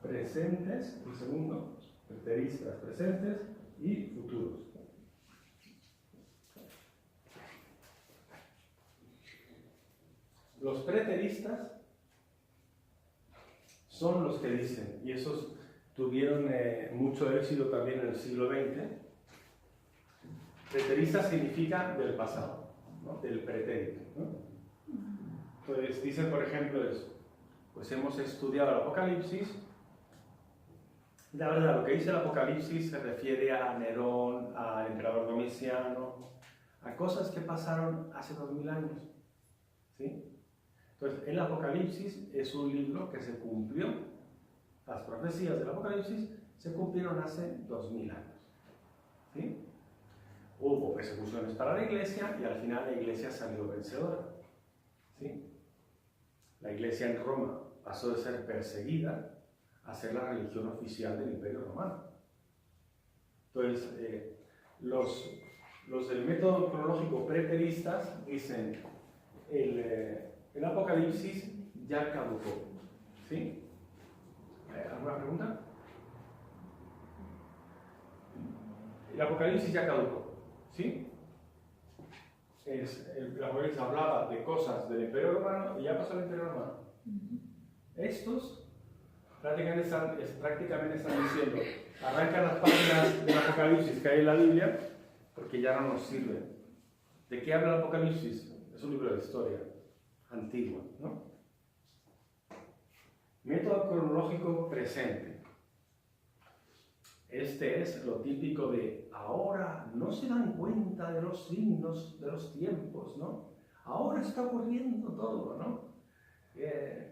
Presentes, el segundo, preteristas presentes y futuros. Los preteristas son los que dicen, y esos tuvieron mucho éxito también en el siglo XX. Preterista significa del pasado, ¿no? Del pretérito, ¿no? Entonces dicen, por ejemplo, eso. Pues hemos estudiado el Apocalipsis. La verdad, lo que dice el Apocalipsis se refiere a Nerón, al emperador Domiciano, a cosas que pasaron hace 2000 años. ¿Sí? Entonces, el Apocalipsis es un libro que se cumplió, las profecías del Apocalipsis se cumplieron hace 2000 años. ¿Sí? Hubo persecuciones para la iglesia y al final la iglesia salió vencedora. ¿Sí? La iglesia en Roma pasó de ser perseguida a ser la religión oficial del Imperio Romano. Entonces, los del método cronológico preteristas dicen el Apocalipsis ya caducó. ¿Sí? ¿Alguna pregunta? El Apocalipsis ya caducó. ¿Sí? El Apocalipsis hablaba de cosas del Imperio Romano y ya pasó el Imperio Romano. Estos prácticamente están diciendo, arrancan las páginas del Apocalipsis que hay en la Biblia porque ya no nos sirven. ¿De qué habla el Apocalipsis? Es un libro de historia antigua, ¿no? Método cronológico presente. Este es lo típico de ahora no se dan cuenta de los signos de los tiempos, ¿no? Ahora está ocurriendo todo, ¿no?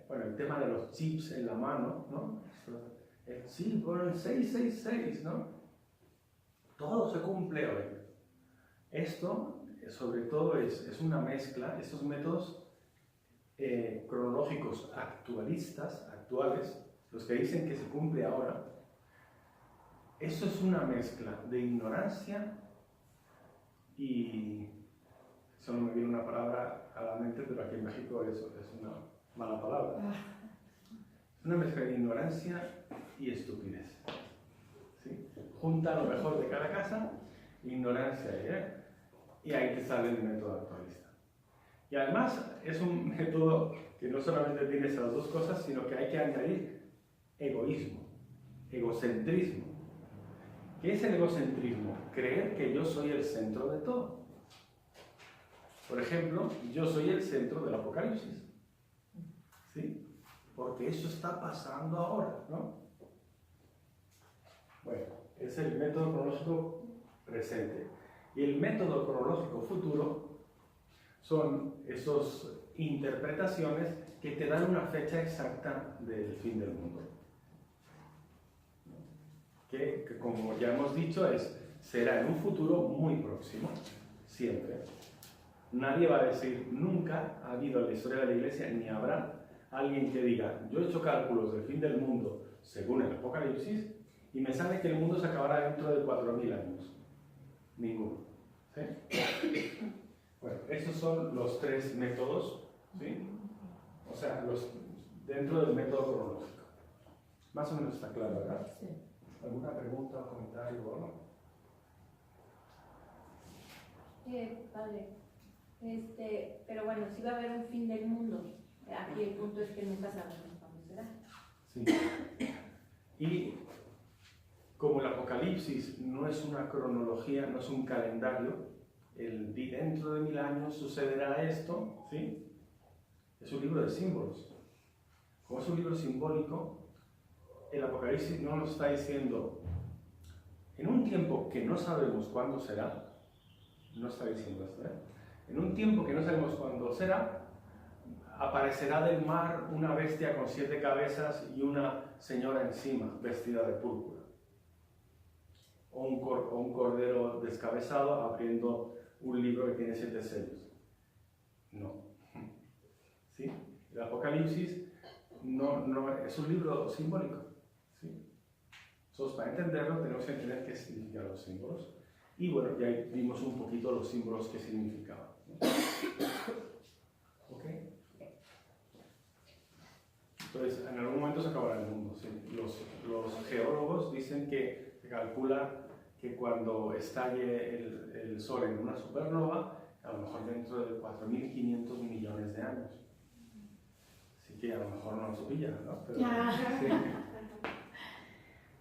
Bueno, el tema de los chips en la mano, ¿no? El chip, bueno, el 666, ¿no? Todo se cumple hoy. Esto, sobre todo, es una mezcla, estos métodos cronológicos actuales, los que dicen que se cumple ahora, eso es una mezcla de ignorancia y... Solo me viene una palabra a la mente, pero aquí en México eso es una mala palabra. Es una mezcla de ignorancia y estupidez. ¿Sí? Junta lo mejor de cada casa, ignorancia, y ahí te sale el método actualista. Y además es un método que no solamente tiene esas dos cosas, sino que hay que añadir egoísmo, egocentrismo. ¿Qué es el egocentrismo? Creer que yo soy el centro de todo. Por ejemplo, yo soy el centro del Apocalipsis. ¿Sí? Porque eso está pasando ahora, ¿no? Bueno, es el método cronológico presente. Y el método cronológico futuro son esas interpretaciones que te dan una fecha exacta del fin del mundo. Que como ya hemos dicho, será en un futuro muy próximo, siempre. Nadie va a decir, nunca ha habido en la historia de la Iglesia, ni habrá alguien que diga, yo he hecho cálculos del fin del mundo según el Apocalipsis y me sale que el mundo se acabará dentro de 4.000 años. Ninguno. ¿Sí? Bueno, esos son los tres métodos, ¿sí? O sea, dentro del método cronológico. Más o menos está claro, ¿verdad? Sí. ¿Alguna pregunta o comentario o no? Vale. Pero bueno, sí va a haber un fin del mundo. Aquí el punto es que nunca sabemos cuándo será. Sí. Y como el Apocalipsis no es una cronología, no es un calendario, dentro de 1000 años sucederá esto, ¿sí? Es un libro de símbolos. Como es un libro simbólico, el Apocalipsis no nos está diciendo, en un tiempo que no sabemos cuándo será, no está diciendo esto, en un tiempo que no sabemos cuándo será, aparecerá del mar una bestia con 7 cabezas y una señora encima, vestida de púrpura. O un cordero descabezado abriendo un libro que tiene 7 sellos. No. ¿Sí? El Apocalipsis no es un libro simbólico. ¿Sí? Entonces, para entenderlo tenemos que entender qué significan los símbolos. Y bueno, ya vimos un poquito los símbolos que significaban. ¿Ok? Entonces, en algún momento se acabará el mundo. ¿Sí? Los geólogos dicen que se calcula que cuando estalle el Sol en una supernova, a lo mejor dentro de 4.500 millones de años. Así que a lo mejor no nos pilla, ¿no? Pero, sí.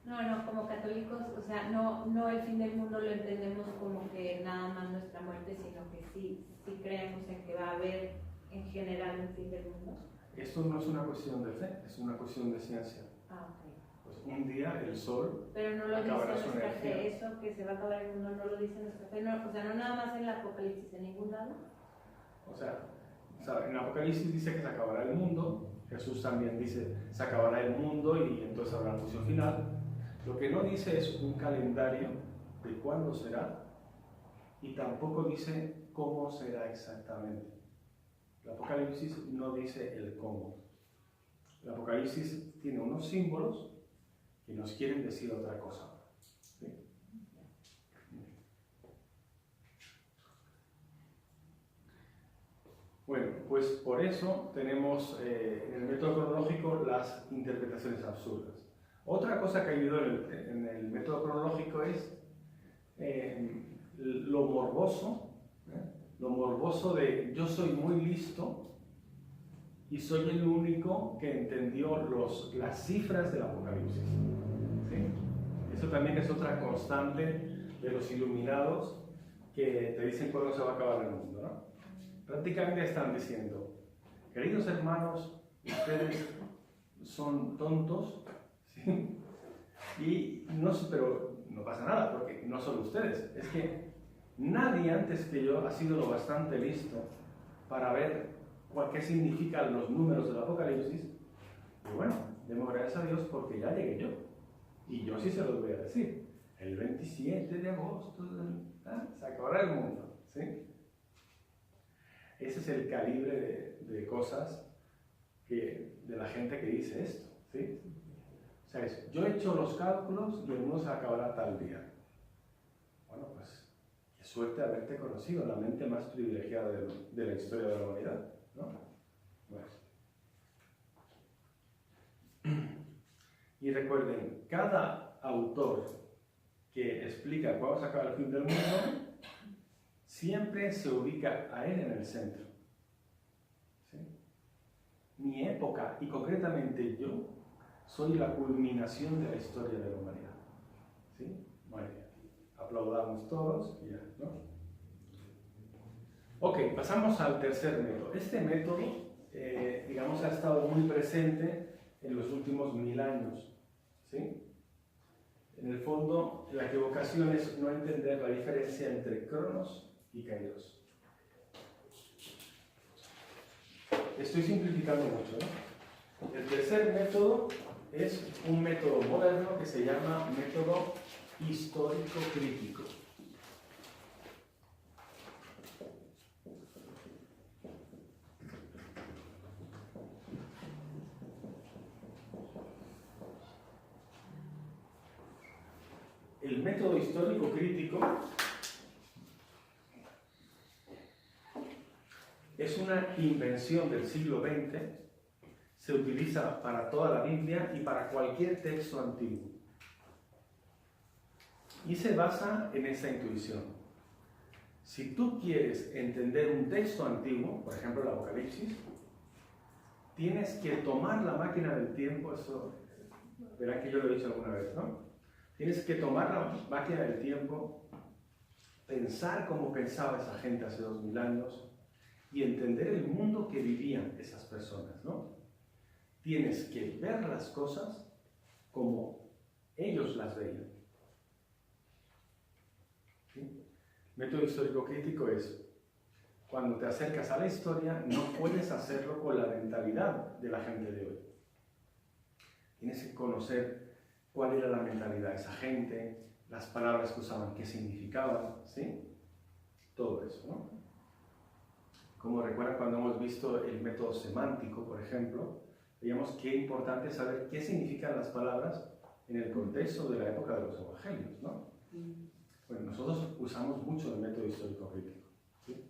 No, como católicos, o sea, no el fin del mundo lo entendemos como que nada más nuestra muerte, sino que sí creemos en que va a haber en general un fin del mundo. Esto no es una cuestión de fe, es una cuestión de ciencia. Ah, ok. Pues un día el Sol pero no lo dice acabará su nuestra energía. fe, eso que se va a acabar el mundo no lo dice nuestra fe, no, o sea, no nada más en el Apocalipsis, en ningún lado. O sea, en el Apocalipsis dice que se acabará el mundo, Jesús también dice se acabará el mundo y entonces habrá un juicio final. Lo que no dice es un calendario de cuándo será y tampoco dice cómo será exactamente. El Apocalipsis no dice el cómo. El Apocalipsis tiene unos símbolos y nos quieren decir otra cosa. ¿Sí? Bueno, pues por eso tenemos en el método cronológico las interpretaciones absurdas. Otra cosa que ayudó en el método cronológico es lo morboso de yo soy muy listo y soy el único que entendió las cifras del Apocalipsis. ¿Sí? Eso también es otra constante de los iluminados que te dicen cuándo se va a acabar el mundo, ¿no? Prácticamente están diciendo, queridos hermanos, ustedes son tontos, ¿sí? Pero no pasa nada, porque no solo ustedes, es que nadie antes que yo ha sido lo bastante listo para ver qué significan los números del Apocalipsis. Y bueno, demos gracias a Dios porque ya llegué yo. Y yo sí se los voy a decir. El 27 de agosto se acabará el mundo, ¿sí? Ese es el calibre de cosas de la gente que dice esto, ¿sí? O sea, yo he hecho los cálculos y el mundo se acabará tal día. Bueno, pues, qué suerte haberte conocido, la mente más privilegiada de la historia de la humanidad, ¿no? Bueno. Y recuerden, cada autor que explica cuándo se acaba el fin del mundo, siempre se ubica a él en el centro. ¿Sí? Mi época, y concretamente yo, soy la culminación de la historia de la humanidad. ¿Sí? Bueno, aplaudamos todos y ya, ¿no? Ok, pasamos al tercer método. Este método, digamos, ha estado muy presente en los últimos 1000 años. ¿Sí? En el fondo, la equivocación es no entender la diferencia entre Cronos y Kairos. Estoy simplificando mucho, ¿no? El tercer método es un método moderno que se llama método histórico crítico. El método histórico crítico es una invención del siglo XX, se utiliza para toda la Biblia y para cualquier texto antiguo. Y se basa en esta intuición. Si tú quieres entender un texto antiguo, por ejemplo el Apocalipsis, tienes que tomar la máquina del tiempo, eso verán que yo lo he dicho alguna vez, ¿no? Tienes que tomar la máquina del tiempo, pensar como pensaba esa gente hace 2000 años y entender el mundo que vivían esas personas, ¿no? Tienes que ver las cosas como ellos las veían. ¿Sí? Método histórico crítico es, cuando te acercas a la historia, no puedes hacerlo con la mentalidad de la gente de hoy. Tienes que conocer cuál era la mentalidad de esa gente, las palabras que usaban, qué significaban, ¿sí? Todo eso, ¿no? Como recuerdan cuando hemos visto el método semántico, por ejemplo, veíamos qué importante es saber qué significan las palabras en el contexto de la época de los evangelios, ¿no? Bueno, nosotros usamos mucho el método histórico crítico, ¿sí?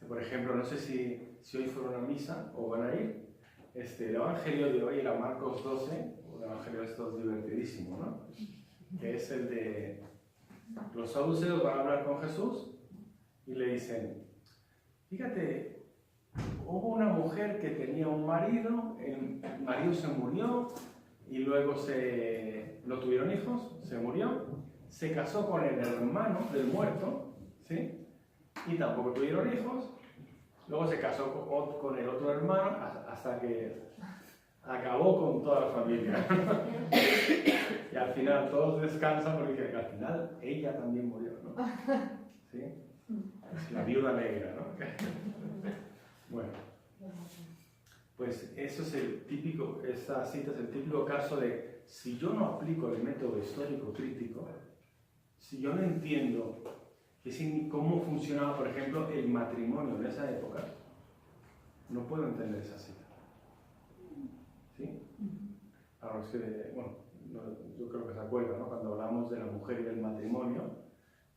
Por ejemplo, no sé si hoy fueron a misa o van a ir, el evangelio de hoy era Marcos 12, un evangelio de estos divertidísimo, ¿no? Que es el de los saduceos van a hablar con Jesús y le dicen, fíjate, hubo una mujer que tenía un marido, el marido se murió y luego no tuvieron hijos, se murió, se casó con el hermano del muerto, ¿sí? Y tampoco tuvieron hijos, luego se casó con el otro hermano hasta que acabó con toda la familia. Y al final todos descansan porque al final ella también murió, ¿no? ¿Sí? Es la viuda negra, ¿no? Bueno, pues eso es esta cita es el típico caso de si yo no aplico el método histórico crítico, si yo no entiendo cómo funcionaba, por ejemplo, el matrimonio en esa época, no puedo entender esa cita. ¿Sí? Ahora es que, bueno, recuerda, ¿no? Cuando hablamos de la mujer y del matrimonio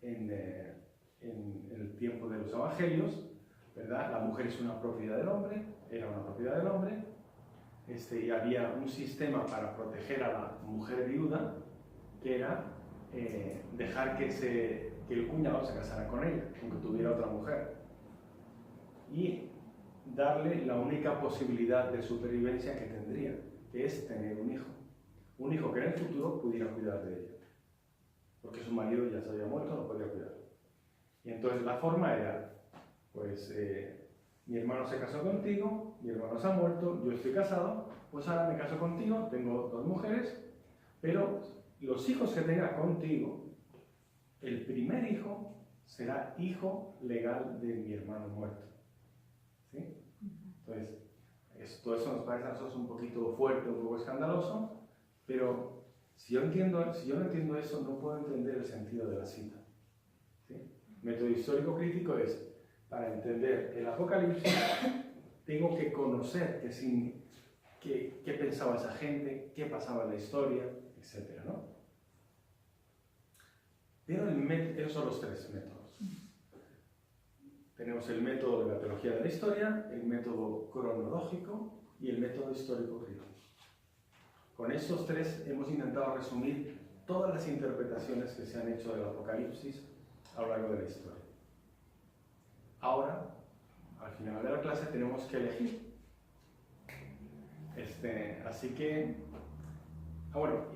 en el tiempo de los evangelios, ¿verdad? La mujer es una propiedad del hombre, era una propiedad del hombre, y había un sistema para proteger a la mujer viuda, que era dejar que el cuñado se casara con ella, aunque tuviera otra mujer, y darle la única posibilidad de supervivencia que tendría, que es tener un hijo que en el futuro pudiera cuidar de ella, porque su marido ya se había muerto, no podía cuidar. Y entonces la forma era, pues, mi hermano se casó contigo, mi hermano se ha muerto, yo estoy casado, pues ahora me caso contigo, tengo 2 mujeres, pero los hijos que tenga contigo, el primer hijo será hijo legal de mi hermano muerto. ¿Sí? Entonces, todo eso nos parece a nosotros un poquito fuerte, un poco escandaloso, pero si yo no entiendo eso, no puedo entender el sentido de la cita. ¿Sí? Método histórico crítico es, para entender el Apocalipsis, tengo que conocer qué pensaba esa gente, qué pasaba en la historia, etc., ¿no? Pero esos son los 3 métodos. Tenemos el método de la teología de la historia, el método cronológico y el método histórico crítico. Con estos 3 hemos intentado resumir todas las interpretaciones que se han hecho del Apocalipsis a lo largo de la historia. Ahora, al final de la clase, tenemos que elegir. Así que, bueno,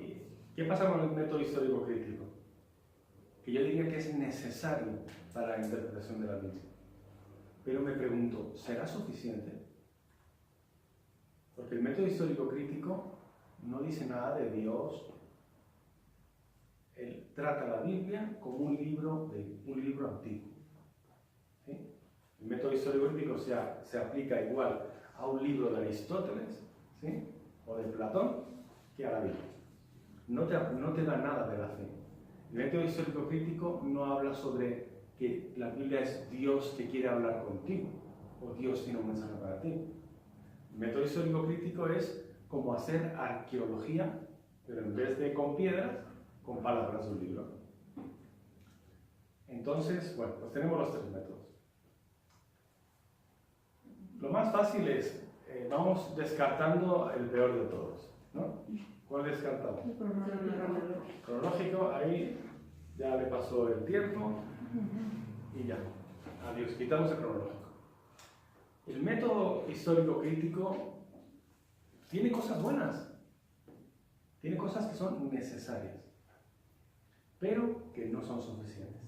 ¿qué pasa con el método histórico crítico? Que yo diría que es necesario para la interpretación de la Biblia. Pero me pregunto, ¿será suficiente? Porque el método histórico crítico no dice nada de Dios. Él trata la Biblia como un libro antiguo. ¿Sí? El método histórico crítico se aplica igual a un libro de Aristóteles, ¿sí?, o de Platón, que a la Biblia. No te da nada de la fe. El método histórico crítico no habla sobre que la Biblia es Dios que quiere hablar contigo, o Dios tiene un mensaje para ti. El método histórico crítico es como hacer arqueología, pero en vez de con piedras, con palabras de un libro. Entonces, bueno, pues tenemos los 3 métodos. Lo más fácil es, vamos descartando el peor de todos, ¿no? ¿Cuál descartamos? Cronológico, ahí ya le pasó el tiempo y ya. Adiós, quitamos el cronológico. El método histórico crítico tiene cosas buenas, tiene cosas que son necesarias, pero que no son suficientes.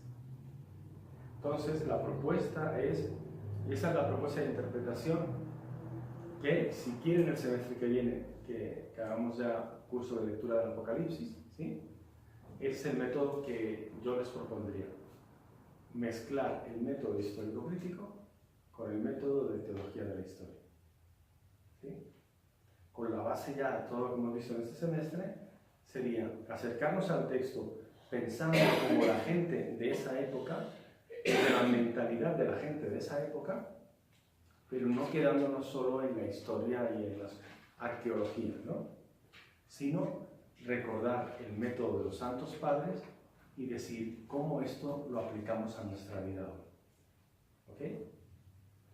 Entonces la propuesta es, y esa es la propuesta de interpretación, que si quieren el semestre que viene que hagamos ya curso de lectura del Apocalipsis, ¿sí?, es el método que yo les propondría. Mezclar el método histórico crítico con el método de teología de la historia. ¿Sí? Con la base ya de todo lo que hemos visto en este semestre, sería acercarnos al texto pensando como la gente de esa época, de la mentalidad de la gente de esa época, pero no quedándonos solo en la historia y en las arqueologías, ¿no?, sino recordar el método de los santos padres y decir cómo esto lo aplicamos a nuestra vida hoy. ¿Ok?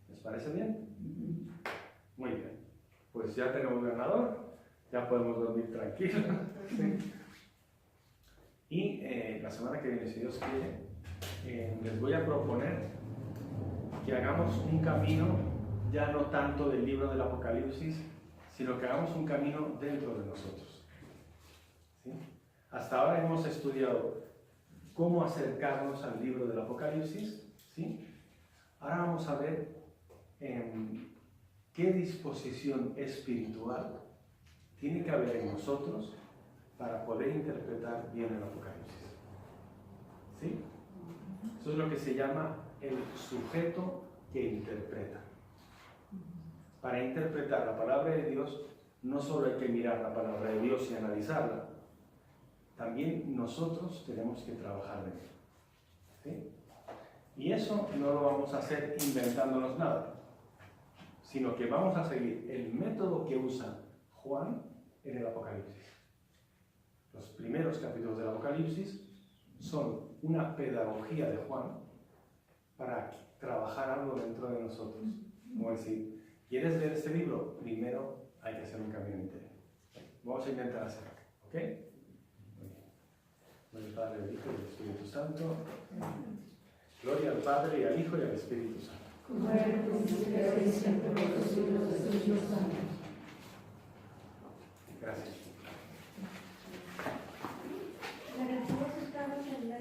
¿Les parece bien? Muy bien. Pues ya tenemos ganador, ya podemos dormir tranquilos. ¿Sí? Y la semana que viene, si Dios quiere, les voy a proponer que hagamos un camino, ya no tanto del libro del Apocalipsis, sino que hagamos un camino dentro de nosotros. ¿Sí? Hasta ahora hemos estudiado cómo acercarnos al libro del Apocalipsis, ¿sí? Ahora vamos a ver qué disposición espiritual tiene que haber en nosotros para poder interpretar bien el Apocalipsis. ¿Sí? Eso es lo que se llama el sujeto que interpreta. Para interpretar la palabra de Dios, no solo hay que mirar la palabra de Dios y analizarla, también nosotros tenemos que trabajar en ella. ¿Sí? Y eso no lo vamos a hacer inventándonos nada, sino que vamos a seguir el método que usa Juan en el Apocalipsis. los primeros capítulos del Apocalipsis son una pedagogía de Juan para trabajar algo dentro de nosotros. Como decir, ¿quieres leer este libro? Primero hay que hacer un camino interior. Vamos a intentar hacerlo, ¿ok? Muy bien. Gloria al Padre, al Hijo y al Espíritu Santo. Gloria al Padre, y al Hijo y al Espíritu Santo. Como era en el principio, ahora y siempre,